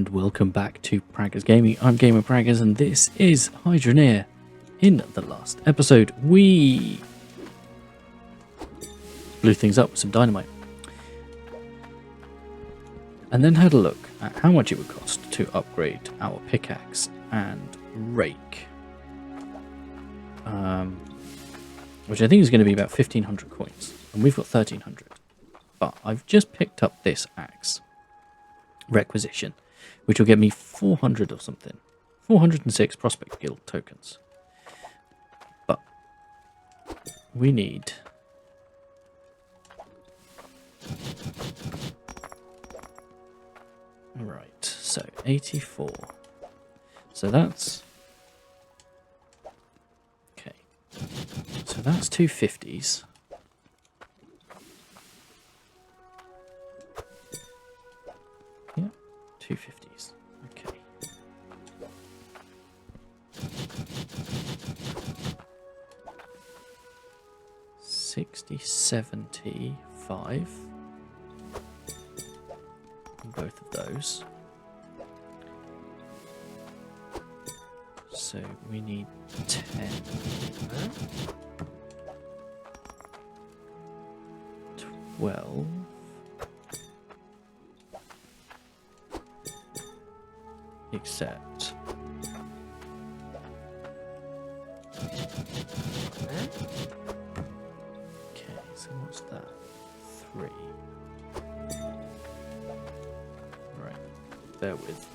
and welcome back to Praggers Gaming. I'm Gamer Praggers and this is Hydroneer. In the last episode we blew things up with some dynamite and then had a look at how much it would cost to upgrade our pickaxe and rake, which I think is going to be about 1500 coins, and we've got 1300. But I've just picked up this axe requisition, which will get me 400 or something, 406 Prospect Guild tokens. But we need right, so 84. So that's okay. So that's 250s. Yeah, 250s. Okay. $60.75 on both of those. So we need 10. 12. Except okay, so what's that? 3. Right, bear with.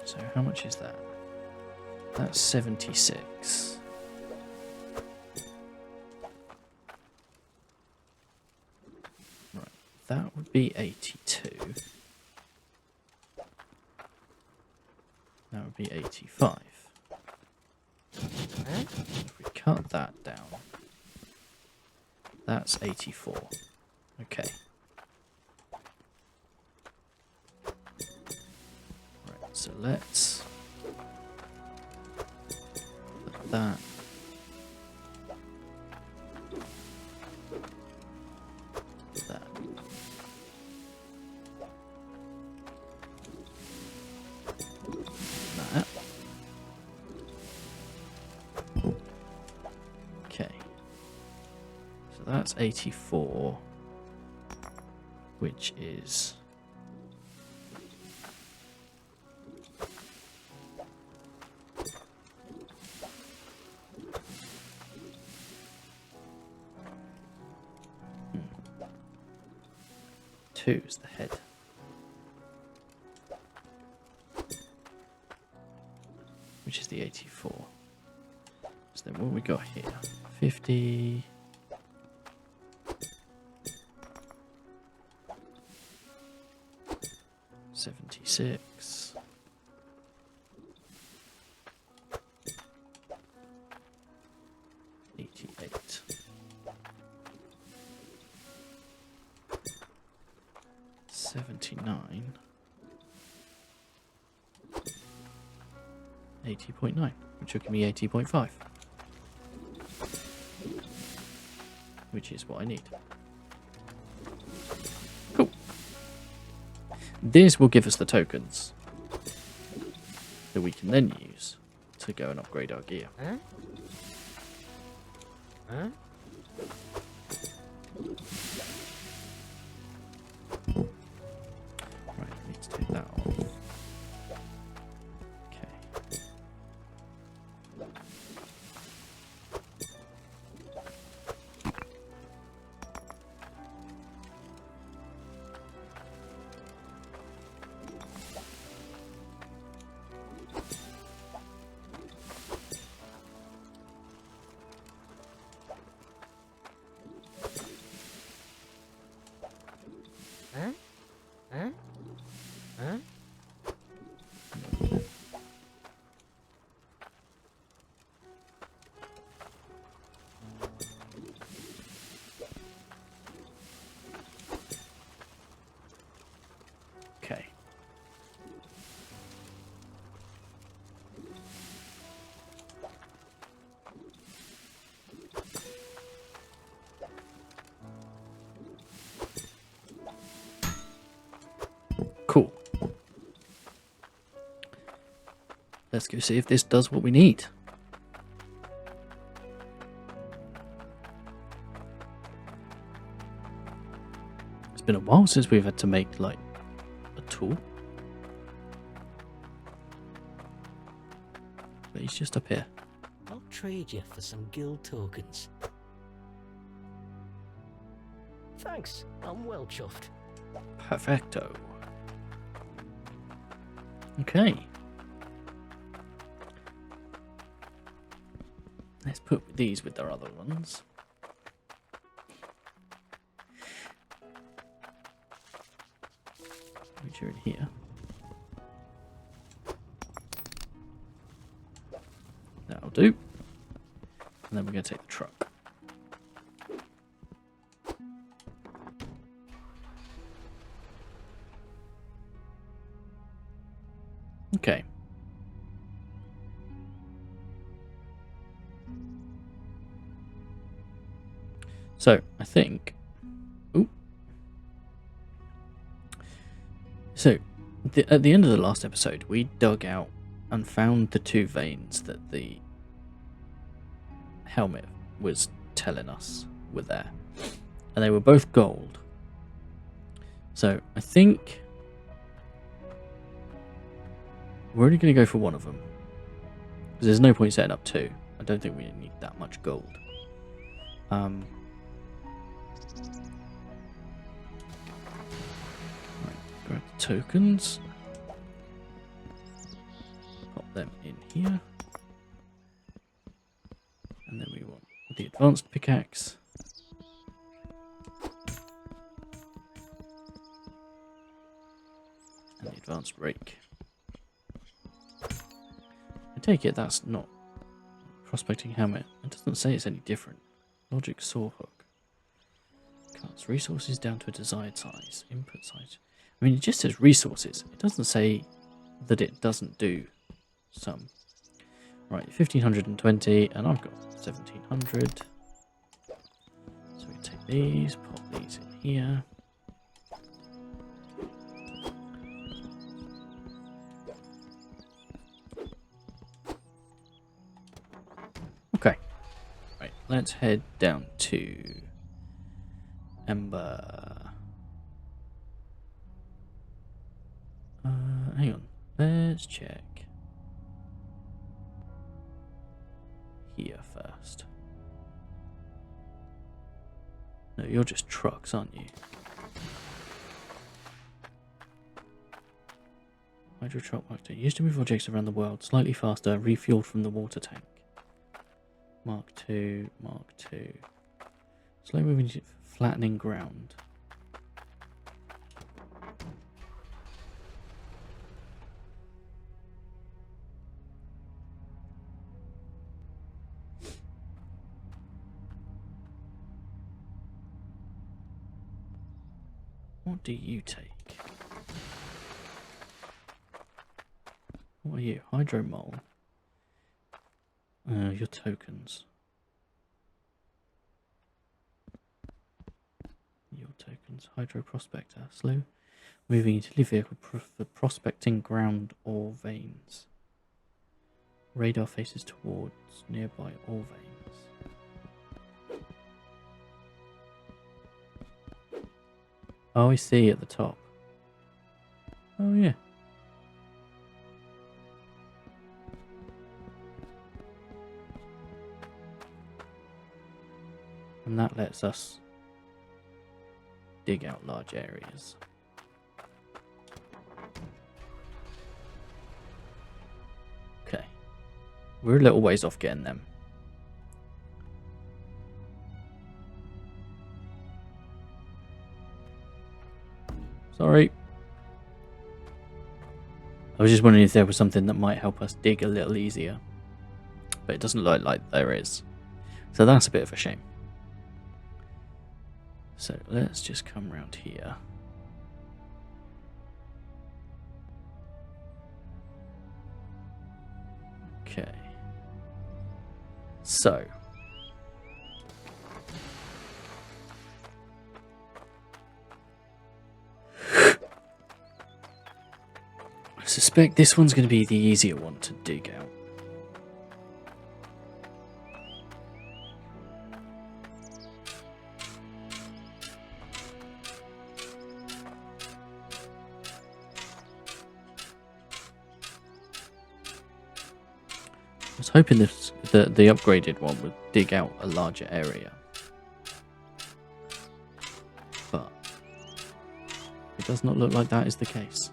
So how much is that? That's 76. Right, that would be 82. That would be 85. If we cut that down, that's 84. Okay. Right, so let's put that. That. That. Okay. So that's 84, which is two is the head. Which is the 84. So then what we got here? 50. 76. 88. 79. 80.9, which will give me 80.5. Which is what I need. Cool. This will give us the tokens that we can then use to go and upgrade our gear. Right, I need to take that off. Okay. let's go see if this does what we need. It's been a while since we've had to make, like, a tool. But he's just up here. I'll trade you for some guild tokens. Thanks, I'm well chuffed. Perfecto. Okay. Let's put these with our other ones. Which are in here. That'll do. And then we're going to take the truck. Okay. So, I think... Ooh. So, at the end of the last episode, we dug out and found the 2 veins that the helmet was telling us were there. And they were both gold. So, I think... we're only going to go for one of them. Because there's no point setting up 2. I don't think we need that much gold. Right, grab the tokens. Pop them in here. And then we want the advanced pickaxe. And the advanced rake. I take it that's not prospecting helmet. It doesn't say it's any different. Logic saw hook. Cuts resources down to a desired size. Input size. I mean, it just says resources. It doesn't say that it doesn't do some. Right, 1520, and I've got 1700. So we take these, pop these in here. Okay. Right, let's head down to Ember. Hang on. Let's check here first. No, you're just trucks, aren't you? Hydro truck Mark II. Used to move objects around the world slightly faster, refueled from the water tank. Mark II, Mark II. Slow moving, flattening ground. What do you take? What are you? Hydromole. Your tokens. Your tokens. Hydro prospector. Slow moving utility vehicle for prospecting ground ore veins. Radar faces towards nearby ore veins. Oh, I see at the top. Oh, yeah. And that lets us dig out large areas. Okay. We're a little ways off getting them. Sorry. I was just wondering if there was something that might help us dig a little easier. But it doesn't look like there is. So that's a bit of a shame. So let's just come around here. Okay. So. I suspect this one's going to be the easier one to dig out. I was hoping the upgraded one would dig out a larger area. But it does not look like that is the case.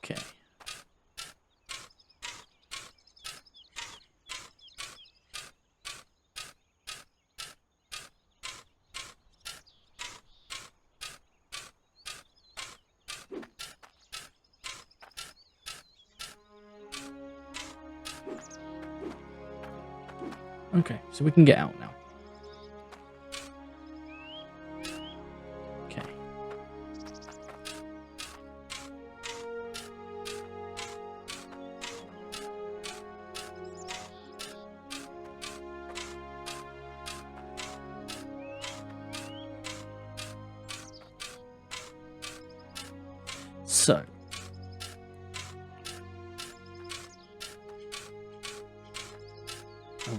Okay. Okay, so we can get out now. Okay. So.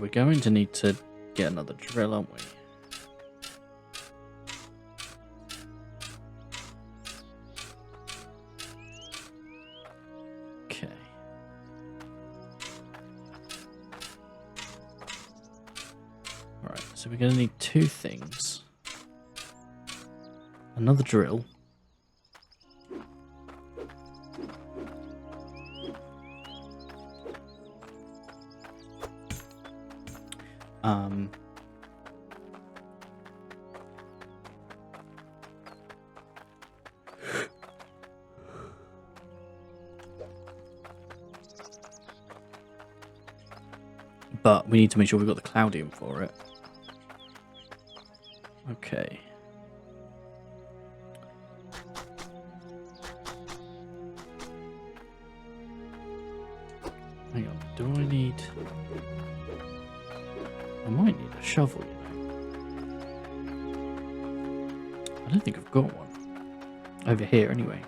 We're going to need to get another drill, aren't we? Okay. Alright, so we're going to need two things. Another drill. But we need to make sure we've got the cloudium for it. Okay. Hang on, do I need... I might need a shovel, you know. I don't think I've got one. Over here, anyway.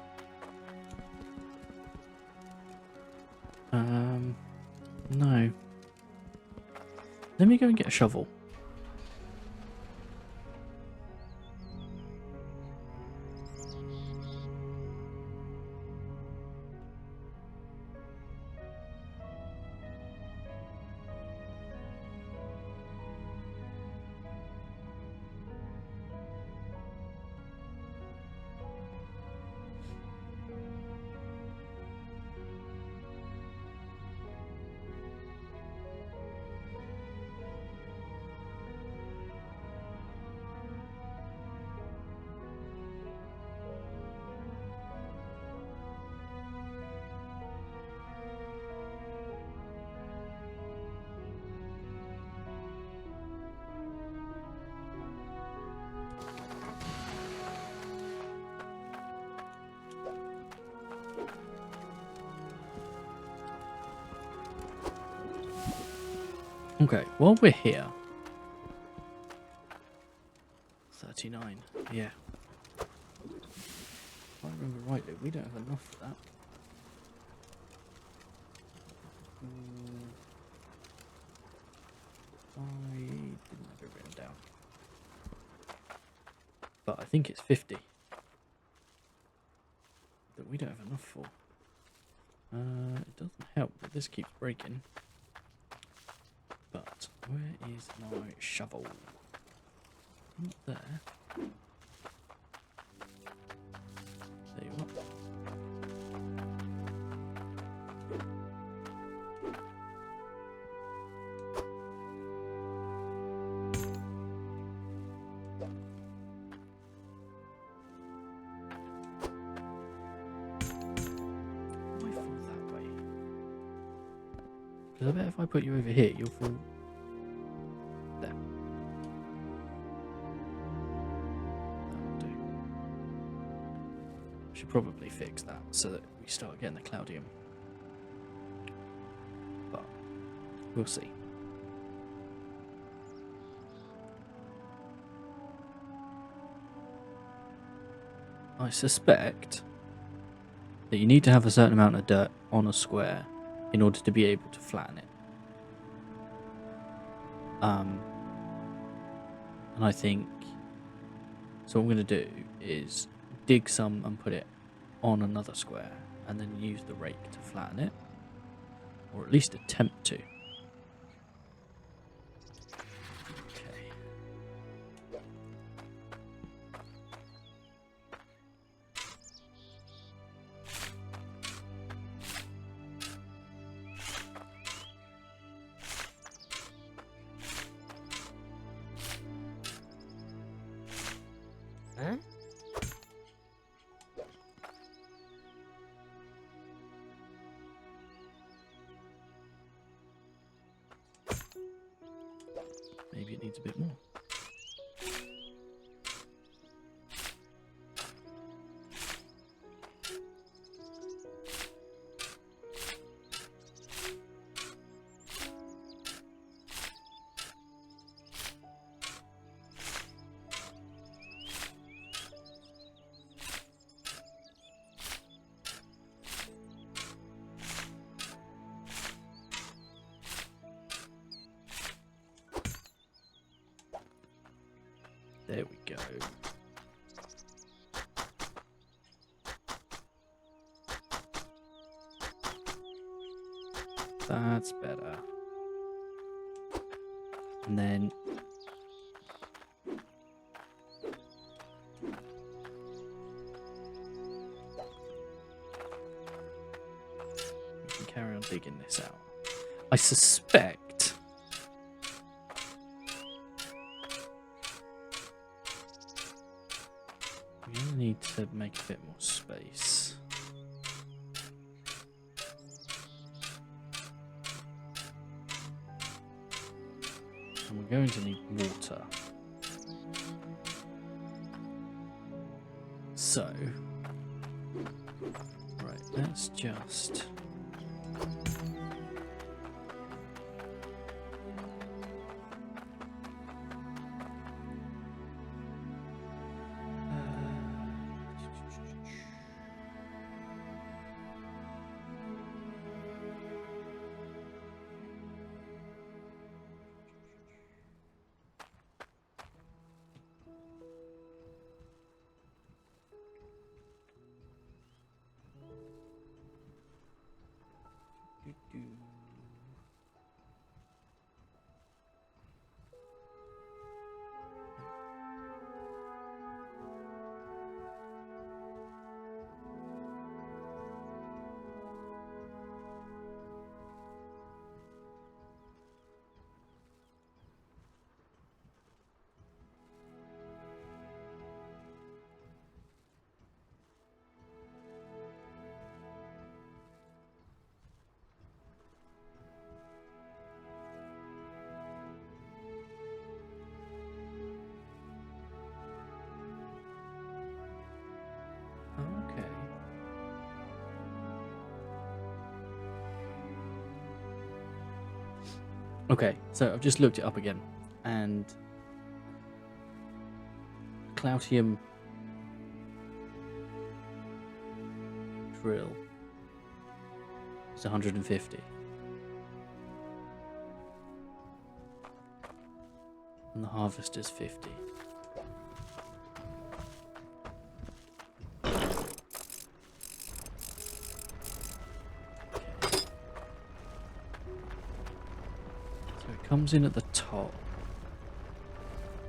No. Let me go and get a shovel. Okay, while we're here... 39, yeah. If I remember rightly, we don't have enough for that. I didn't have it written down. But I think it's 50. That we don't have enough for. It doesn't help that this keeps breaking. But where is my shovel? Not there. There you are. Because I bet if I put you over here, you'll fall there. That'll do. Should probably fix that so that we start getting the cloudium. But we'll see. I suspect that you need to have a certain amount of dirt on a square in order to be able to flatten it. And I think, so what I'm going to do is dig some and put it on another square and then use the rake to flatten it, or at least attempt to. Okay. Huh? Maybe it needs a bit more. There we go. That's better. And then we can carry on digging this out. I suspect we only need to make a bit more space. And we're going to need water. So, right, let's just... Okay. Okay, so I've just looked it up again, and Cloutium drill is 150. And the harvest is 50. So it comes in at the top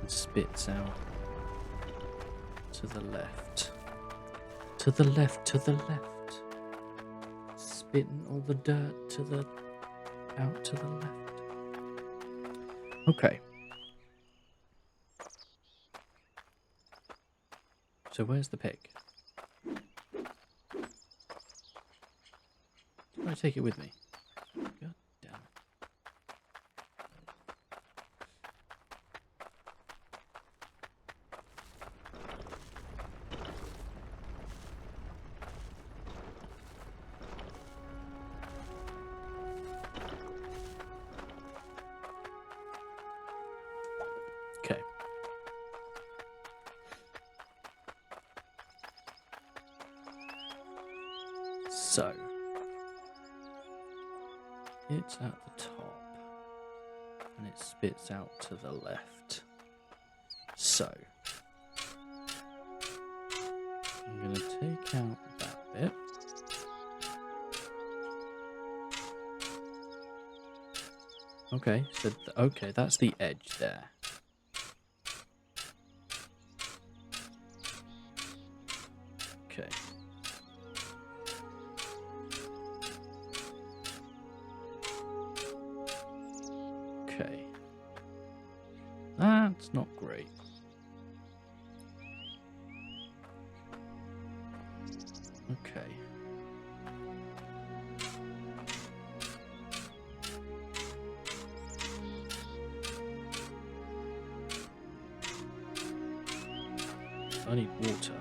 and spits out to the left. To the left, to the left. Spitting all the dirt to the out to the left. Okay. So where's the pig? Can I take it with me? God damn it. So, it's at the top, and it spits out to the left. So, I'm going to take out that bit. Okay, so okay, that's the edge there. Okay. Okay. That's not great. Okay. I need water.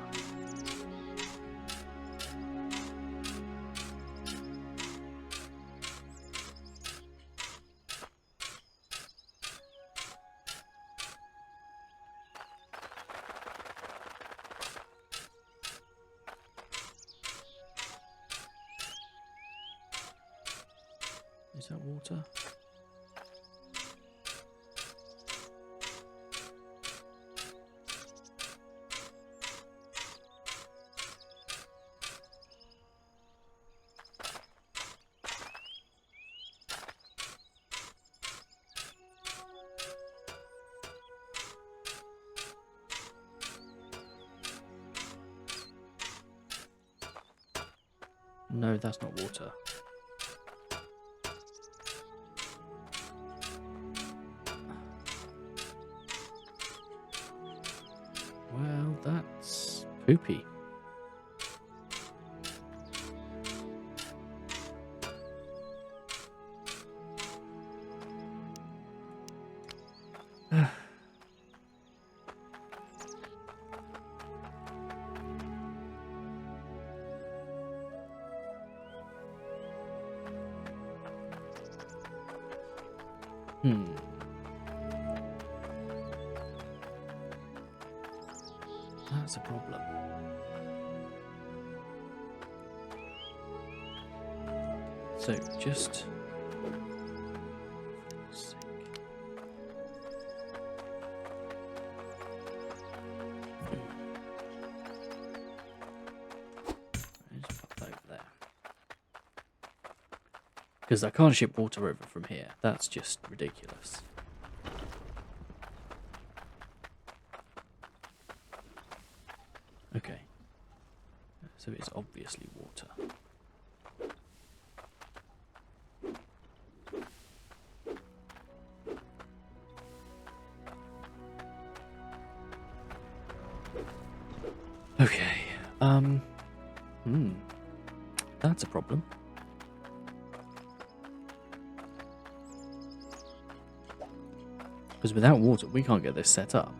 Is that water? No, that's not water. Well, that's poopy. That's a problem. So just just put that over there. Because I can't ship water over from here. That's just ridiculous. Okay. So it's obviously water. Okay. That's a problem. Because without water, we can't get this set up.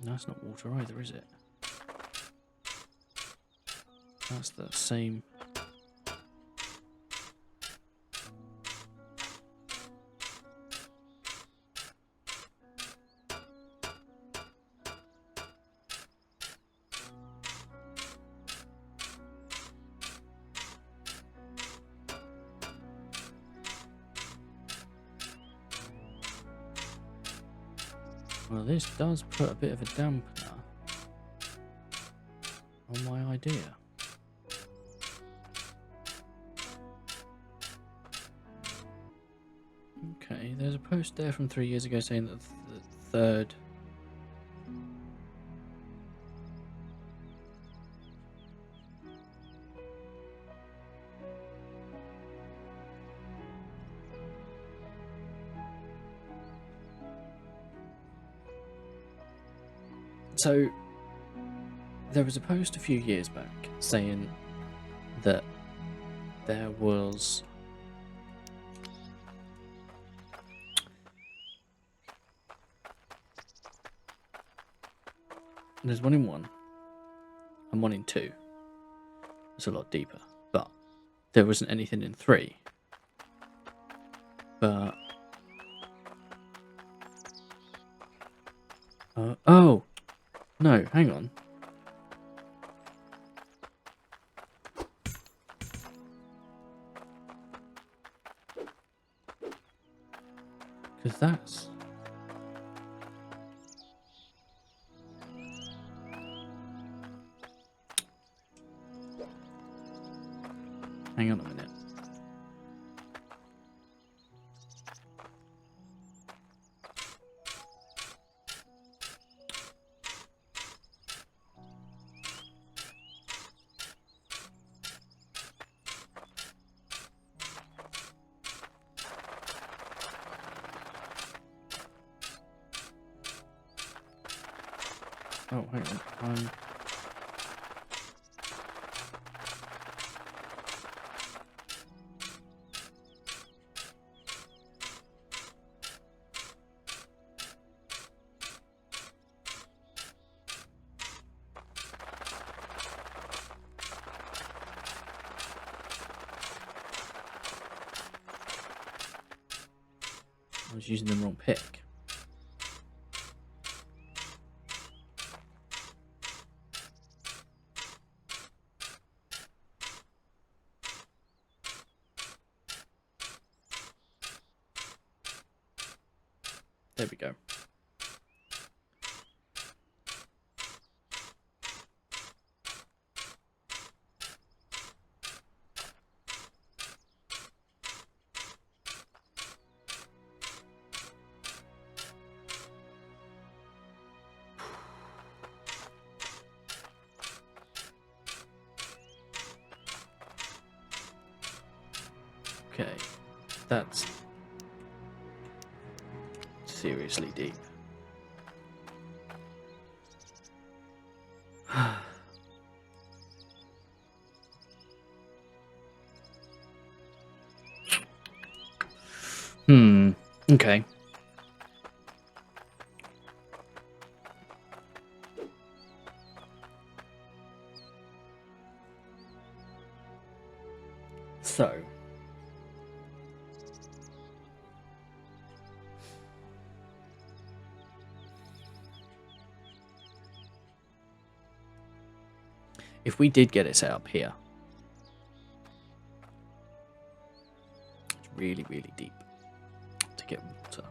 That's not water either, is it? That's the same. Well, this does put a bit of a dampener on my idea. Okay, there's a post there from 3 years ago saying that the third... So there was a post a few years back saying that there was there's 1 in 1 and 1 in 2. It's a lot deeper, but there wasn't anything in 3. But oh no, hang on. Because that's... Hang on a minute. Oh, hang on. I was using the wrong pick. There we go. Okay, that's seriously deep. Okay. So, if we did get it set up here, it's really, really deep to get water.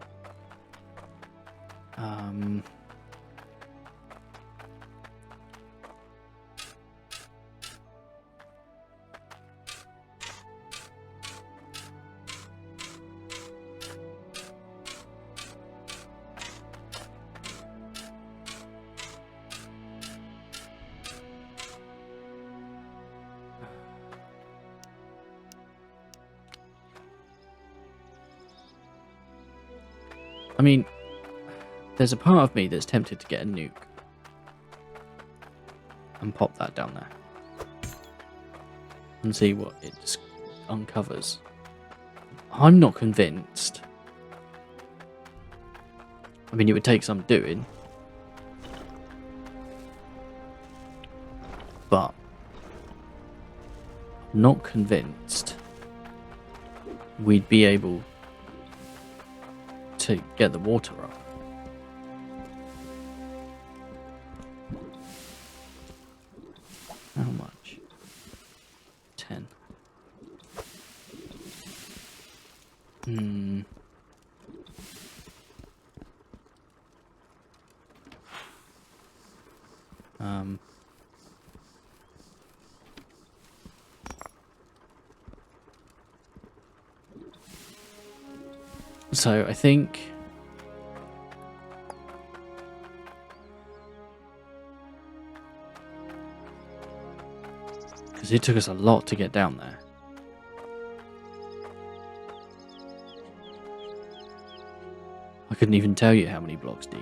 I mean, there's a part of me that's tempted to get a nuke and pop that down there and see what it just uncovers. I'm not convinced. I mean, it would take some doing, but I'm not convinced we'd be able to get the water up. How much? 10. So I think because it took us a lot to get down there. I couldn't even tell you how many blocks deep.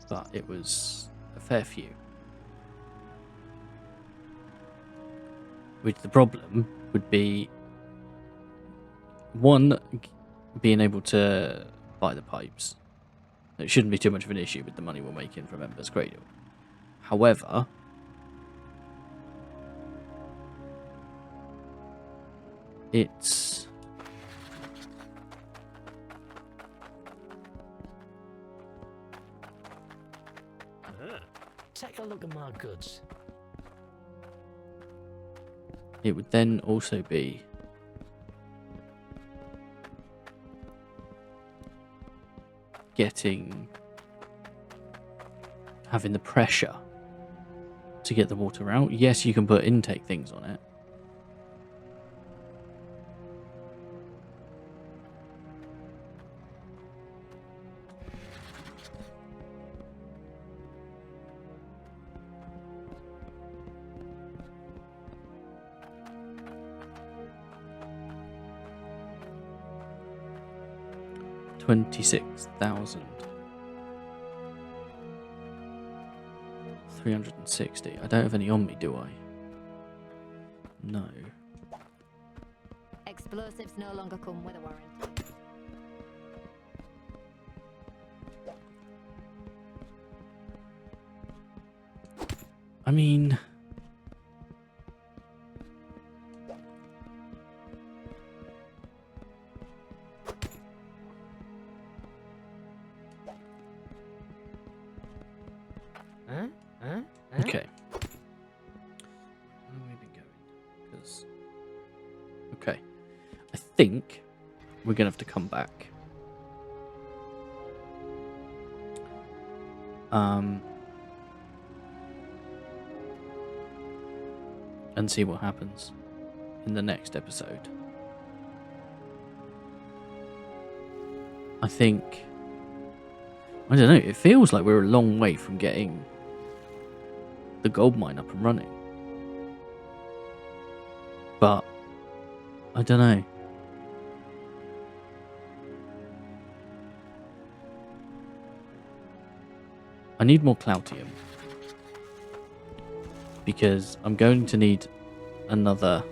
But it was a fair few. Which the problem would be, one, being able to buy the pipes. It shouldn't be too much of an issue with the money we're making from Ember's Cradle. However, it's... Take a look at my goods. It would then also be having the pressure to get the water out. Yes, you can put intake things on it. $26,360. I don't have any on me, do I? No. Explosives no longer come with a warrant. I mean... Okay. Where have we been going? 'Cause... Okay. I think we're going to have to come back. And see what happens in the next episode. I think... I don't know, it feels like we're a long way from getting the gold mine up and running. But I don't know. I need more Cloutium. Because I'm going to need another...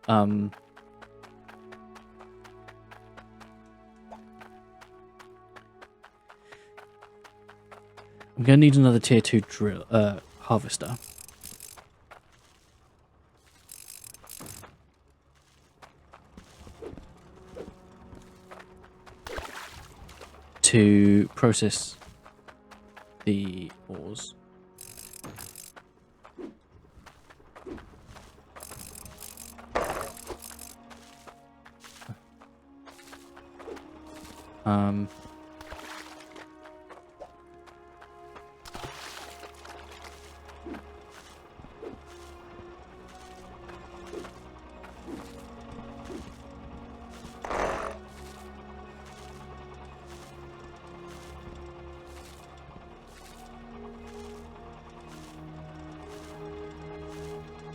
I'm going to need another tier 2 drill, harvester. To process the ores.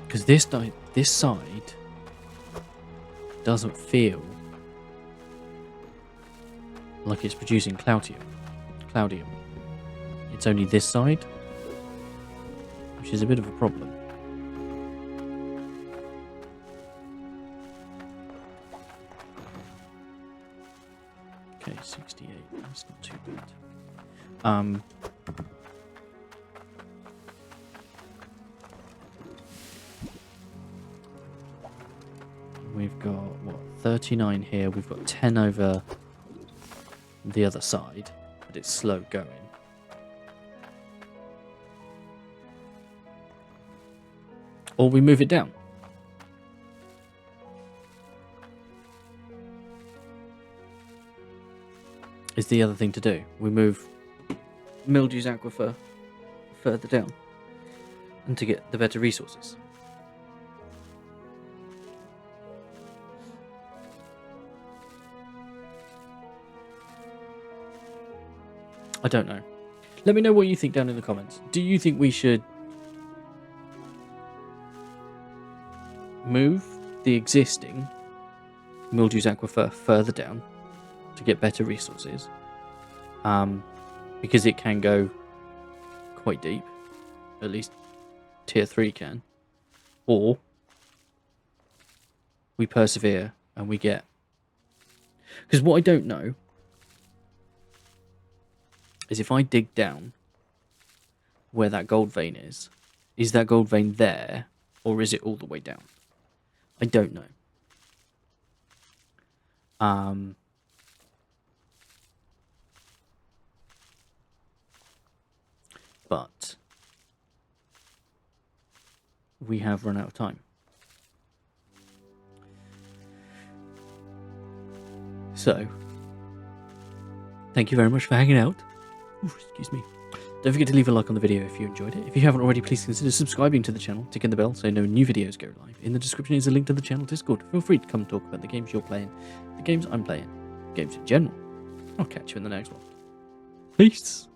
Because this side doesn't feel like it's producing Cloudium. It's only this side, which is a bit of a problem. Okay, 68. That's not too bad. We've got, what, 39 here. We've got 10 over the other side, but it's slow going. Or we move it down. Is the other thing to do. We move Mildew's Aquifer further down and to get the better resources. I don't know. Let me know what you think down in the comments. Do you think we should move the existing Mildew's Aquifer further down to get better resources? Because it can go quite deep. At least tier 3 can. Or we persevere and we get... Because what I don't know is if I dig down where that gold vein is that gold vein there, or is it all the way down? I don't know. But we have run out of time. So, thank you very much for hanging out. Ooh, excuse me. Don't forget to leave a like on the video if you enjoyed it. If you haven't already, please consider subscribing to the channel, ticking the bell so no new videos go live. In the description is a link to the channel Discord. Feel free to come talk about the games you're playing, the games I'm playing, games in general. I'll catch you in the next one. Peace!